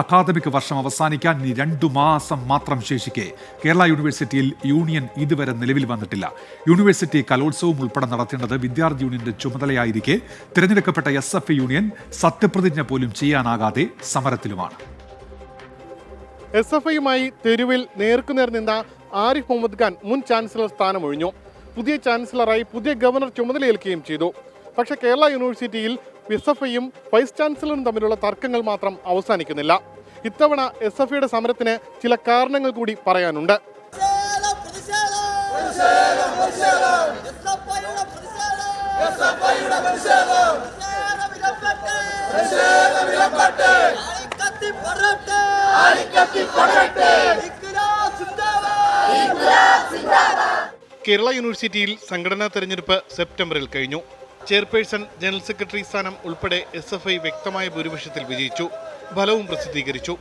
Academic വർഷം അവസാനിക്കാൻ ഇനി 2 മാസം മാത്രം ശേഷിക്കെ കേരള യൂണിവേഴ്സിറ്റിയിൽ യൂണിയൻ ഇതുവരെ നിലവിൽ വന്നിട്ടില്ല. യൂണിവേഴ്സിറ്റി കലോത്സവം ഉൾപ്പെടെ നടത്തേണ്ടത് വിദ്യാർത്ഥി യൂണിയന്റെ ചുമതലയായിരിക്കെ തിരഞ്ഞെടുക്കപ്പെട്ട SFI യൂണിയൻ സത്യപ്രതിജ്ഞ പോലും ചെയ്യാനാകാതെ സമരത്തിലുമാണ്. SFIയുമായി തെരുവിൽ നേർക്കുനേർ നിന്ന ആരിഫ് മുഹമ്മദ് ഖാൻ മുൻ ചാൻസലർ സ്ഥാനമൊഴിഞ്ഞു. പുതിയ ചാൻസലറായി പുതിയ ഗവർണർ ചുമതലയേൽക്കുകയും ചെയ്തു. പക്ഷേ കേരള യൂണിവേഴ്സിറ്റിയിൽ SFIയും വൈസ് ചാൻസലറും തമ്മിലുള്ള തർക്കങ്ങൾ മാത്രം അവസാനിക്കുന്നില്ല. ഇത്തവണ SFIയുടെ സമരത്തിന് ചില കാരണങ്ങൾ കൂടി പറയാനുണ്ട്. കേരള യൂണിവേഴ്സിറ്റിയിൽ സംഘടനാ തെരഞ്ഞെടുപ്പ് സെപ്റ്റംബറിൽ കഴിഞ്ഞു. ചെയർപേഴ്സൺ, ജനറൽ സെക്രട്ടറി സ്ഥാനം ഉൾപ്പെടെ SFI വ്യക്തമായ ഭൂരിപക്ഷത്തിൽ വിജയിച്ചു. ഫലവും പ്രസിദ്ധീകരിച്ചു.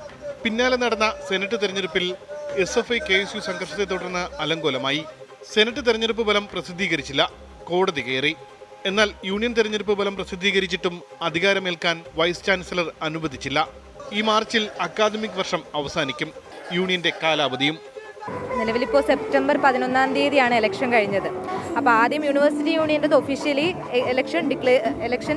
പിന്നാലെ നടന്ന സെനറ്റ് തെരഞ്ഞെടുപ്പിൽ SFI KSU സംഘർഷത്തെ തുടർന്ന് അലങ്കോലമായി. സെനറ്റ് തെരഞ്ഞെടുപ്പ് ഫലം പ്രസിദ്ധീകരിച്ചില്ല, കോടതി കയറി. എന്നാൽ യൂണിയൻ തെരഞ്ഞെടുപ്പ് ഫലം പ്രസിദ്ധീകരിച്ചിട്ടും അധികാരമേൽക്കാൻ വൈസ് ചാൻസലർ അനുവദിച്ചില്ല. ഈ മാർച്ചിൽ അക്കാദമിക് വർഷം അവസാനിക്കും. യൂണിയന്റെ കാലാവധിയും. നിലവിലിപ്പോൾ സെപ്റ്റംബർ 11-ാം തീയതിയാണ് ഇലക്ഷൻ കഴിഞ്ഞത്. അപ്പോൾ ആദ്യം യൂണിവേഴ്സിറ്റി യൂണിയൻ്റെ ഒഫീഷ്യലി ഇലക്ഷൻ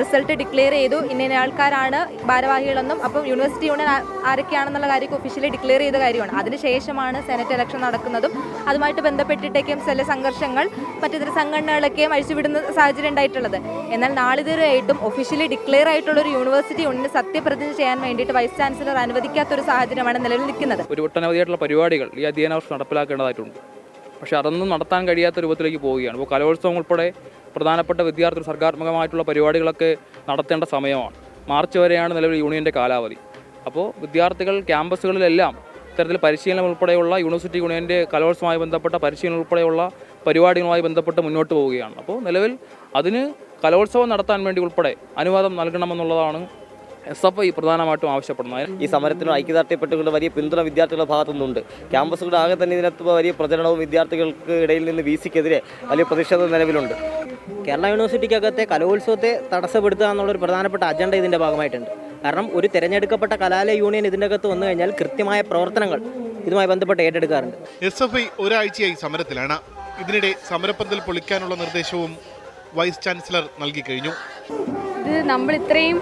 റിസൾട്ട് ഡിക്ലെയർ ചെയ്തു. ഇന്ന ആൾക്കാരാണ് ഭാരവാഹികളെന്നും അപ്പം യൂണിവേഴ്സിറ്റി യൂണിയൻ ആരൊക്കെയാണെന്നുള്ള കാര്യമൊക്കെ ഒഫീഷ്യലി ഡിക്ലെയർ ചെയ്ത കാര്യമാണ്. അതിനുശേഷമാണ് സെനറ്റ് ഇലക്ഷൻ നടക്കുന്നതും അതുമായിട്ട് ബന്ധപ്പെട്ടിട്ടേക്കും ചില സംഘർഷങ്ങൾ മറ്റിതര സംഘടനകളൊക്കെയും അഴിച്ചുവിടുന്ന സാഹചര്യം ഉണ്ടായിട്ടുള്ളത്. എന്നാൽ നാളിതുവരെയായിട്ടും ഒഫീഷ്യലി ഡിക്ലെയർ ആയിട്ടുള്ളൊരു യൂണിവേഴ്സിറ്റി യൂണിയന് സത്യപ്രതിജ്ഞ ചെയ്യാൻ വേണ്ടിയിട്ട് വൈസ് ചാൻസലർ അനുവദിക്കാത്തൊരു സാഹചര്യമാണ് നിലവിൽ നിൽക്കുന്നത്. ഒരു ഒട്ടനവധിയായിട്ടുള്ള പരിപാടികൾ ഈ അധ്യയന വർഷം നടപ്പിലാക്കേണ്ടതായിട്ടുണ്ട്. പക്ഷേ അതൊന്നും നടത്താൻ കഴിയാത്ത രൂപത്തിലേക്ക് പോവുകയാണ്. ഇപ്പോൾ കലോത്സവം ഉൾപ്പെടെ പ്രധാനപ്പെട്ട വിദ്യാർത്ഥി സർഗാത്മകമായിട്ടുള്ള പരിപാടികളൊക്കെ നടത്തേണ്ട സമയമാണ്. മാർച്ച് വരെയാണ് നിലവിൽ യൂണിയൻ്റെ കാലാവധി. അപ്പോൾ വിദ്യാർത്ഥികൾ ക്യാമ്പസുകളിലെല്ലാം ഇത്തരത്തിൽ പരിശീലനം ഉൾപ്പെടെയുള്ള യൂണിവേഴ്സിറ്റി യൂണിയൻ്റെ കലോത്സവവുമായി ബന്ധപ്പെട്ട പരിശീലനം ഉൾപ്പെടെയുള്ള പരിപാടികളുമായി ബന്ധപ്പെട്ട് മുന്നോട്ട് പോവുകയാണ്. അപ്പോൾ നിലവിൽ അതിന് കലോത്സവം നടത്താൻ വേണ്ടി ഉൾപ്പെടെ അനുവാദം നൽകണമെന്നുള്ളതാണ് SFI പ്രധാനമായിട്ടും ആവശ്യപ്പെടുന്നത്. ഈ സമരത്തിന് ഐക്യദാർഢ്യപ്പെട്ടുകൊണ്ട് വലിയ പിന്തുണ വിദ്യാർത്ഥികളുടെ ഭാഗത്തു നിന്നുണ്ട്. ക്യാമ്പസുകളുടെ ആകെ തന്നെ ഇതിനകത്ത് വലിയ പ്രചരണവും വിദ്യാർത്ഥികൾക്ക് ഇടയിൽ നിന്ന് VCക്കെതിരെ വലിയ പ്രതിഷേധം നിലവിലുണ്ട്. കേരള യൂണിവേഴ്സിറ്റിക്കകത്തെ കലോത്സവത്തെ തടസ്സപ്പെടുത്തുക എന്നുള്ളൊരു പ്രധാനപ്പെട്ട അജണ്ട ഇതിൻ്റെ ഭാഗമായിട്ടുണ്ട്. കാരണം ഒരു തിരഞ്ഞെടുക്കപ്പെട്ട കലാലയ യൂണിയൻ ഇതിൻ്റെ അകത്ത് വന്നു കഴിഞ്ഞാൽ കൃത്യമായ പ്രവർത്തനങ്ങൾ ഇതുമായി ബന്ധപ്പെട്ട് ഏറ്റെടുക്കാറുണ്ട്. SFI ഒരാഴ്ചയായി സമരത്തിലാണ്. ഇതിനിടെ സമരപ്പന്തൽ പൊളിക്കാനുള്ള നിർദ്ദേശവും വൈസ് ചാൻസലർ നൽകി കഴിഞ്ഞു. ഇത് നമ്മൾ ഇത്രയും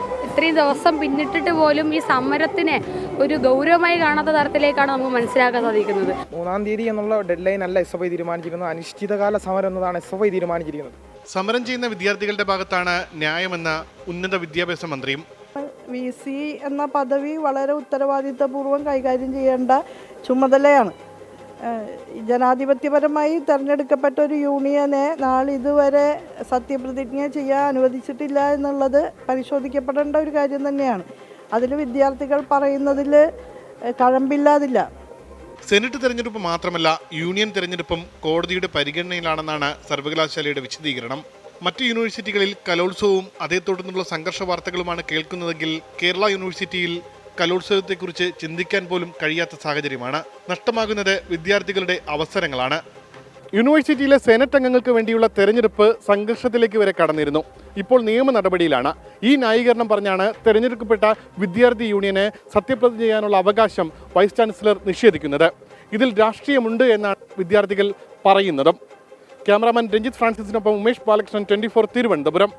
ദിവസം പിന്നിട്ടിട്ട് പോലും ഈ സമരത്തിനെ ഒരു ഗൗരവമായി കാണാത്ത തരത്തിലേക്കാണ് നമുക്ക് മനസ്സിലാക്കാൻ സാധിക്കുന്നത്. 3-ാം തീയതി എന്നുള്ള ഡെഡ് ലൈൻ അല്ല SFI തീരുമാനിച്ചിരിക്കുന്നത്. അനിശ്ചിതകാല സമരം എന്നതാണ് SFI തീരുമാനിച്ചിരിക്കുന്നത്. സമരം ചെയ്യുന്ന വിദ്യാർത്ഥികളുടെ ഭാഗത്താണ് ന്യായമെന്ന ഉന്നത വിദ്യാഭ്യാസ മന്ത്രിയും. VC എന്ന പദവി വളരെ ഉത്തരവാദിത്തപൂർവ്വം കൈകാര്യം ചെയ്യേണ്ട ചുമതലയാണ്. ജനാധിപത്യപരമായി തിരഞ്ഞെടുക്കപ്പെട്ട ഒരു യൂണിയനെ നാളിതുവരെ സത്യപ്രതിജ്ഞ ചെയ്യാൻ അനുവദിച്ചിട്ടില്ല എന്നുള്ളത് പരിശോധിക്കപ്പെടേണ്ട ഒരു കാര്യം തന്നെയാണ്. അതിൽ വിദ്യാർത്ഥികൾ പറയുന്നതിൽ കഴമ്പില്ലാതില്ല. സെനറ്റ് തെരഞ്ഞെടുപ്പ് മാത്രമല്ല, യൂണിയൻ തെരഞ്ഞെടുപ്പും കോടതിയുടെ പരിഗണനയിലാണെന്നാണ് സർവകലാശാലയുടെ വിശദീകരണം. മറ്റ് യൂണിവേഴ്സിറ്റികളിൽ കലോത്സവവും അതേ തുടർന്നുള്ള സംഘർഷ വാർത്തകളുമാണ് കേൾക്കുന്നതെങ്കിൽ കേരള യൂണിവേഴ്സിറ്റിയിൽ കലോത്സവത്തെക്കുറിച്ച് ചിന്തിക്കാൻ പോലും കഴിയാത്ത സാഹചര്യമാണ്. നഷ്ടമാകുന്നത് വിദ്യാർത്ഥികളുടെ അവസരങ്ങളാണ്. യൂണിവേഴ്സിറ്റിയിലെ സെനറ്റ് അംഗങ്ങൾക്ക് വേണ്ടിയുള്ള തെരഞ്ഞെടുപ്പ് സംഘർഷത്തിലേക്ക് വരെ കടന്നിരുന്നു. ഇപ്പോൾ നിയമ നടപടിയിലാണ്. ഈ ന്യായീകരണം പറഞ്ഞാണ് തെരഞ്ഞെടുക്കപ്പെട്ട വിദ്യാർത്ഥി യൂണിയന് സത്യപ്രതിജ്ഞ ചെയ്യാനുള്ള അവകാശം വൈസ് ചാൻസലർ നിഷേധിക്കുന്നത്. ഇതിൽ രാഷ്ട്രീയമുണ്ട് എന്നാണ് വിദ്യാർത്ഥികൾ പറയുന്നതും. ക്യാമറാമാൻ രഞ്ജിത്ത് ഫ്രാൻസിസിനൊപ്പം ഉമേഷ് ബാലകൃഷ്ണൻ, 24 തിരുവനന്തപുരം.